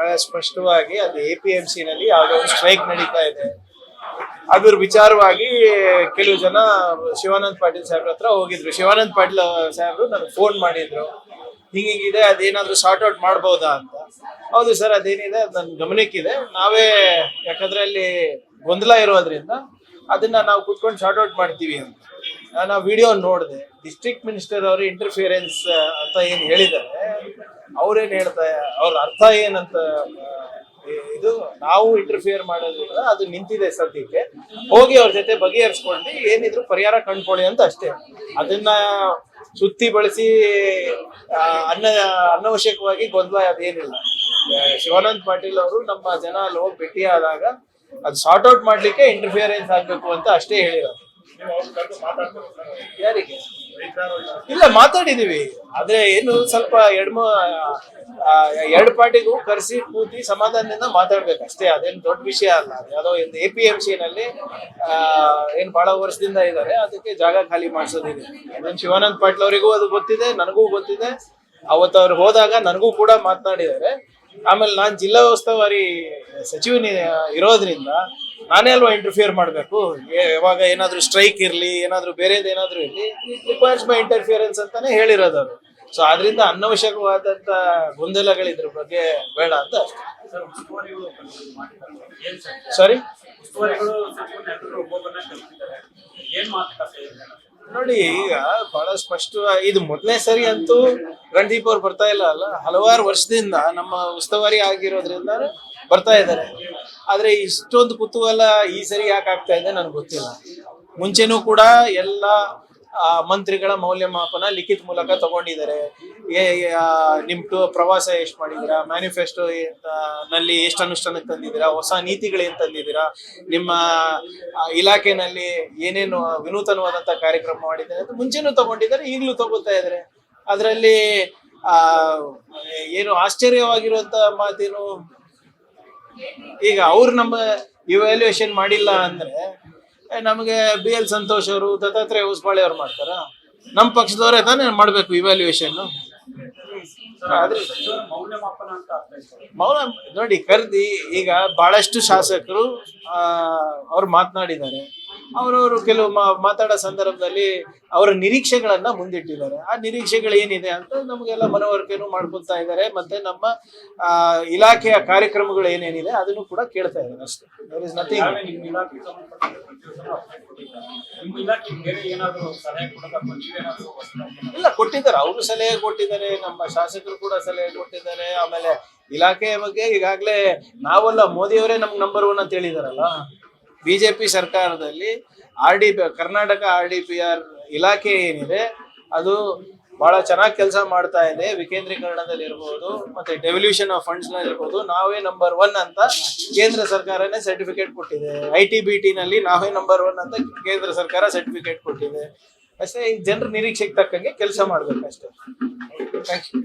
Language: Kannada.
ಬಹಳ ಸ್ಪಷ್ಟವಾಗಿ ಅದು APMC ನಲ್ಲಿ ಯಾವುದೋ ಒಂದು ಸ್ಟ್ರೈಕ್ ನಡೀತಾ ಇದೆ. ಅದ್ರ ವಿಚಾರವಾಗಿ ಕೆಲವು ಜನ ಶಿವಾನಂದ ಪಾಟೀಲ್ ಸಾಹೇಬ್ರ ಹತ್ರ ಹೋಗಿದ್ರು. ಶಿವಾನಂದ ಪಾಟೀಲ್ ಸಾಹೇಬ್ರು ನನಗೆ ಫೋನ್ ಮಾಡಿದ್ರು, ಹಿಂಗಿದೆ ಅದೇನಾದ್ರೂ ಸಾರ್ಟ್ ಔಟ್ ಮಾಡ್ಬೋದಾ ಅಂತ. ಹೌದು ಸರ್, ಅದೇನಿದೆ ಅದು ನನ್ನ ಗಮನಕ್ಕಿದೆ. ನಾವೇ ಯಾಕಂದ್ರೆ ಅಲ್ಲಿ ಗೊಂದಲ ಇರೋದ್ರಿಂದ ಅದನ್ನ ನಾವು ಕುತ್ಕೊಂಡು ಸಾರ್ಟ್ ಔಟ್ ಮಾಡ್ತೀವಿ ಅಂತ. ನಾವು ವಿಡಿಯೋ ನೋಡಿದೆ. ಡಿಸ್ಟ್ರಿಕ್ಟ್ ಮಿನಿಸ್ಟರ್ ಅವರು ಇಂಟರ್ಫಿಯರೆನ್ಸ್ ಅಂತ ಏನ್ ಹೇಳಿದ್ದಾರೆ, ಅವ್ರೇನ್ ಹೇಳ್ತಾರೆ, ಅವ್ರ ಅರ್ಥ ಏನಂತ, ಇದು ನಾವು ಇಂಟರ್ಫಿಯರ್ ಮಾಡೋದ್ರಿಂದ ಅದು ನಿಂತಿದೆ ಸದ್ಯಕ್ಕೆ, ಹೋಗಿ ಅವ್ರ ಜೊತೆ ಬಗೆಹರಿಸ್ಕೊಂಡು ಏನಿದ್ರು ಪರಿಹಾರ ಕಂಡ್ಕೊಳ್ಳಿ ಅಂತ ಅಷ್ಟೇ. ಅದನ್ನ ಸುತ್ತಿ ಬಳಸಿ ಅನವಶ್ಯಕವಾಗಿ ಗೊಂದಲ ಅದೇನಿಲ್ಲ. ಶಿವಾನಂದ ಪಾಟೀಲ್ ಅವರು ನಮ್ಮ ಜನ ಅಲ್ಲಿ ಹೋಗಿ ಭೇಟಿ ಆದಾಗ ಅದು ಸಾರ್ಟ್ ಔಟ್ ಮಾಡ್ಲಿಕ್ಕೆ ಇಂಟರ್ಫಿಯರೆನ್ಸ್ ಆಗ್ಬೇಕು ಅಂತ ಅಷ್ಟೇ ಹೇಳಿರೋದು. ಯಾರಿಗೆ ಇಲ್ಲ, ಮಾತಾಡಿದೀವಿ. ಆದ್ರೆ ಏನು ಸ್ವಲ್ಪ ಎರಡು ಪಾರ್ಟಿಗೂ ಕರೆಸಿ ಕೂತಿ ಸಮಾಧಾನದಿಂದ ಮಾತಾಡ್ಬೇಕು ಅಷ್ಟೇ. ಅದೇನು ದೊಡ್ಡ ವಿಷಯ ಅಲ್ಲ. ಯಾವುದೋ ಒಂದು APMC ನಲ್ಲಿ ಏನ್ ಬಹಳ ವರ್ಷದಿಂದ ಇದ್ದಾರೆ, ಅದಕ್ಕೆ ಜಾಗ ಖಾಲಿ ಮಾಡಿಸೋದಿದೆ. ಅದನ್ನ ಶಿವಾನಂದ ಪಾಟೀಲ್ ಅವರಿಗೂ ಅದು ಗೊತ್ತಿದೆ, ನನಗೂ ಗೊತ್ತಿದೆ. ಅವತ್ತು ಅವ್ರು ಹೋದಾಗ ನನಗೂ ಕೂಡ ಮಾತನಾಡಿದ್ದಾರೆ. ಆಮೇಲೆ ನಾನ್ ಜಿಲ್ಲಾ ಉಸ್ತುವಾರಿ ಸಚಿವನಿ ಇರೋದ್ರಿಂದ ನಾನೇ ಅಲ್ವಾ ಇಂಟರ್ಫಿಯರ್ ಮಾಡ್ಬೇಕು. ಯಾವಾಗ ಏನಾದ್ರು ಸ್ಟ್ರೈಕ್ ಇರ್ಲಿ, ಏನಾದ್ರು ಬೇರೆದೇನಾದ್ರು ಇರ್ಲಿ, ರಿಕ್ವೈರ್ಸ್ ಬೈ ಇಂಟರ್ಫಿಯರೆನ್ಸ್ ಅಂತಾನೆ ಹೇಳಿರೋದು ಅವರು. ಸೊ ಆದ್ರಿಂದ ಅನವಶ್ಯಕವಾದಂತ ಗೊಂದಲಗಳಿದ್ರ ಬಗ್ಗೆ ಬೇಡ ಅಂತ ಅಷ್ಟೇ. ಸಾರಿ, ನೋಡಿ, ಈಗ ಬಹಳ ಸ್ಪಷ್ಟ, ಇದು ಮೊದಲನೇ ಸರಿ ಅಂತೂ ರಣದೀಪ್ ಅವ್ರು ಬರ್ತಾ ಇಲ್ಲ ಅಲ್ಲ, ಹಲವಾರು ವರ್ಷದಿಂದ ನಮ್ಮ ಉಸ್ತುವಾರಿ ಆಗಿರೋದ್ರಿಂದ ಬರ್ತಾ ಇದ್ದಾರೆ. ಆದ್ರೆ ಇಷ್ಟೊಂದು ಕುತೂಹಲ ಈ ಸರಿ ಯಾಕೆ ಆಗ್ತಾ ಇದೆ ನನ್ಗೆ ಗೊತ್ತಿಲ್ಲ. ಮುಂಚೆನೂ ಕೂಡ ಎಲ್ಲ ಮಂತ್ರಿಗಳ ಮೌಲ್ಯಮಾಪನ ಲಿಖಿತ ಮೂಲಕ ತಗೊಂಡಿದ್ದಾರೆ. ನಿಮ್ ಪ್ರವಾಸ ಎಷ್ಟು ಮಾಡಿದೀರಾ, ಮ್ಯಾನಿಫೆಸ್ಟೋ ನಲ್ಲಿ ಎಷ್ಟು ಅನುಷ್ಠಾನಕ್ಕೆ ತಂದಿದ್ದೀರಾ, ಹೊಸ ನೀತಿಗಳು ಏನ್ ತಂದಿದ್ದೀರಾ, ನಿಮ್ಮ ಇಲಾಖೆನಲ್ಲಿ ಏನೇನು ವಿನೂತನವಾದಂತ ಕಾರ್ಯಕ್ರಮ ಮಾಡಿದ್ದಾರೆ ಅಂತ ಮುಂಚೆನೂ ತಗೊಂಡಿದ್ದಾರೆ, ಈಗಲೂ ತಗೋತಾ ಇದ್ದಾರೆ. ಅದರಲ್ಲಿ ಏನು ಆಶ್ಚರ್ಯವಾಗಿರುವಂತ ಮಾತೇನು, ಈಗ ಅವ್ರು ನಮ್ಮ ಇವ್ಯಾಲ್ಯೂಯೇಷನ್ ಮಾಡಿಲ್ಲ ಅಂದ್ರೆ ನಮಗೆ BL ಸಂತೋಷ್ ಅವರು, ದತ್ತಾತ್ರೇಯ ಹೊಸಬಾಳೆ ಅವ್ರು ಮಾಡ್ತಾರ? ನಮ್ಮ ಪಕ್ಷದವರೇ ತಾನೇ ಮಾಡ್ಬೇಕು ಇವ್ಯಾಲ್ಯೂಯೇಷನ್. ಮೌನ ನೋಡಿ, ಕರ್ದಿ ಈಗ ಬಹಳಷ್ಟು ಶಾಸಕರು ಅವ್ರು ಮಾತನಾಡಿದ್ದಾರೆ. ಅವರವರು ಕೆಲವು ಮಾತಾಡೋ ಸಂದರ್ಭದಲ್ಲಿ ಅವರ ನಿರೀಕ್ಷೆಗಳನ್ನ ಮುಂದಿಟ್ಟಿದ್ದಾರೆ. ಆ ನಿರೀಕ್ಷೆಗಳು ಏನಿದೆ ಅಂತ ನಮಗೆಲ್ಲ ಮನವರಿಕೆನೂ ಮಾಡ್ಕೊತಾ ಇದ್ದಾರೆ. ಮತ್ತೆ ನಮ್ಮ ಇಲಾಖೆಯ ಕಾರ್ಯಕ್ರಮಗಳು ಏನೇನಿದೆ ಅದನ್ನು ಕೂಡ ಕೇಳ್ತಾ ಇದ್ದಾರೆ ಅಷ್ಟೇ. There is nothing. ಇಲ್ಲ, ಕೊಟ್ಟಿದ್ದಾರೆ, ಅವರು ಸಲಹೆ ಕೊಟ್ಟಿದ್ದಾರೆ, ನಮ್ಮ ಶಾಸಕರು ಕೂಡ ಸಲಹೆ ಕೊಟ್ಟಿದ್ದಾರೆ. ಆಮೇಲೆ ಇಲಾಖೆಯ ಬಗ್ಗೆ ಈಗಾಗಲೇ ನಾವಲ್ಲ, ಮೋದಿಯವರೇ ನಮ್ಗೆ ನಂಬರ್ 1 ಅಂತ ಹೇಳಿದಾರಲ್ಲ. BJP ಸರ್ಕಾರದಲ್ಲಿ ಕರ್ನಾಟಕ RDPR ಇಲಾಖೆ ಏನಿದೆ ಅದು ಬಹಳ ಚೆನ್ನಾಗಿ ಕೆಲಸ ಮಾಡ್ತಾ ಇದೆ. ವಿಕೇಂದ್ರೀಕರಣದಲ್ಲಿ ಇರ್ಬೋದು, ಮತ್ತೆ ಡೆವಲ್ಯೂಷನ್ ಆಫ್ ಫಂಡ್ಸ್ ನಲ್ಲಿ ಇರ್ಬೋದು, ನಾವೇ ನಂಬರ್ 1 ಅಂತ ಕೇಂದ್ರ ಸರ್ಕಾರನೇ ಸರ್ಟಿಫಿಕೇಟ್ ಕೊಟ್ಟಿದೆ. IT-BT ನಲ್ಲಿ ನಾವೇ ನಂಬರ್ 1 ಅಂತ ಕೇಂದ್ರ ಸರ್ಕಾರ ಸರ್ಟಿಫಿಕೇಟ್ ಕೊಟ್ಟಿದೆ ಅಷ್ಟೇ. ಈ ಜನರ ನಿರೀಕ್ಷೆಗೆ ತಕ್ಕಂಗೆ ಕೆಲಸ ಮಾಡ್ಬೇಕಷ್ಟೇ. Thank you.